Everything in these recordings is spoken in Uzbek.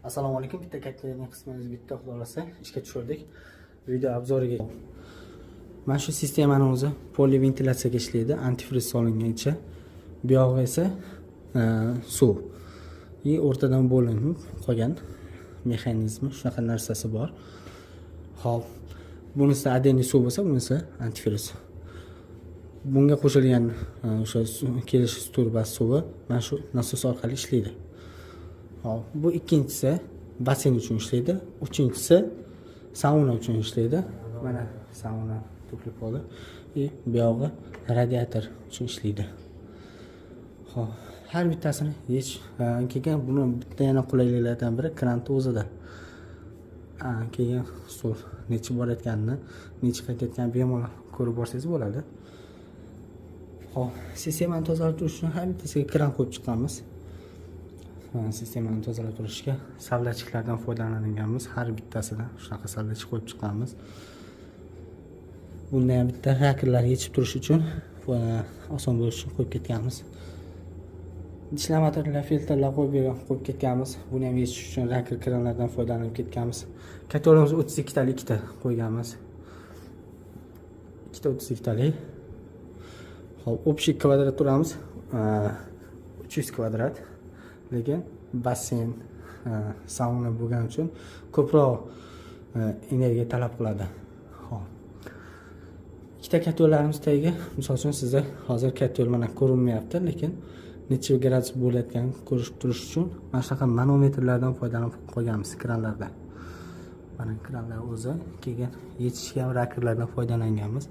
Assalomu alaykum. Bitta kattalarning qismimiz bitta xulosasi ishga tushirdik. Video obzoriga. Mana shu sistemani o'zi poli ventilyatsiyaga ishlaydi, antifriz solingancha. Bu yog'i esa suv. O'rtadan bo'linib qolgan mexanizmi, shunaqa narsasi bor. Xo'p, bunisi adeniy suv bo'lsa, bunisi antifriz. Bunga qo'shilgan o'sha kelish turbasi suvi mana shu nasos orqali ishlaydi. Hop, bu ikkinchisi basseyn uchun ishlaydi, uchinchisi sauna uchun ishlaydi. Mana sauna to'kilib qoldi. Bu yog'i radiator uchun ishlaydi. Hop, har bittasini keyin buni bitta yana qulayliklardan biri krantni o'zida. Keyin suv necha borayotganini, necha qaytayotganini bemalol ko'rib borsangiz bo'ladi. Hop, sistemani tozalab turish uchun har bittasiga kran qo'yib chiqqanmiz. Sistemani tozalab turishga savlachiklardan foydalanganmiz. Har bittasidan shunaqa savlachik qo'yib chiqqanmiz. Bunda ham bitta rakerlar yechib turish uchun oson bo'lishi uchun qo'yib ketganmiz. Dishlamatorlar, filtrlar qo'yib ketganmiz. Buni ham yechish uchun raker kranlardan foydalanib ketganmiz. Katalogimiz 32 talik ikkita qo'yganmiz. Ikkita 32 talik. Hop, общий kvadraturamiz 300 kvadrat. Lekin basseyn, sauna bo'lgani uchun ko'proq energiya talab qiladi. Xo'p. Ikkita kattyo'llarimiz tagiga, misol uchun sizda hozir kattyo'l mana ko'rinmayapti, lekin necha gradus bo'layotganini ko'rib turish uchun mana shunaqa manometrlardan foydalanib qolganmiz kranlarda. Mana kranlar o'zi, keyin yechishga ham rakerlardan foydalanganmiz.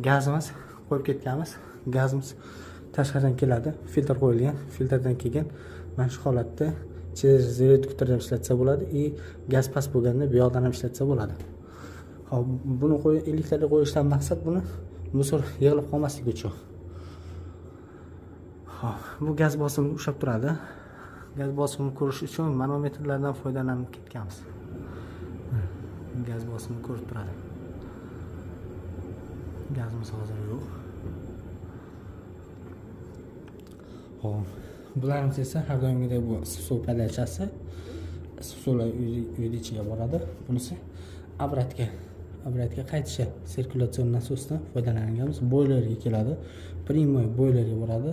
Gazimiz qo'yib ketganmiz. Gazimiz tashqaridan keladi, filtr qo'yilgan. Filtrdan keyin mana shu holatda через reduktordan ishlatsa bo'ladi, gaz past bo'lganda bu yoqdan ham ishlatsa bo'ladi. Hop, buni elektrga qo'yishdan maqsad buni musor yig'ilib qolmasligi uchun. Hop, bu gaz bosimini ushlab turadi. Gaz bosimini ko'rish uchun manometrlardan foydalanib ketganmiz. Gaz bosimini ko'rib turadi. Gazimiz hozir yo'q. Hop, bularimiz esa har doimgidek bu suv podachasi. Suvlar uyning ichiga boradi. Bunisi obratga qaytishi sirkulyatsion nasosdan foydalanganmiz. Boylerga keladi. Primoy boylerga boradi.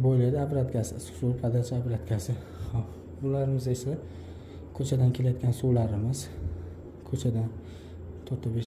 Boylerda obratkasi, suv podacha obratkasi. Hop, bularimiz esa ko'chadan kelayotgan suvlarimiz. Ko'chadan 4-5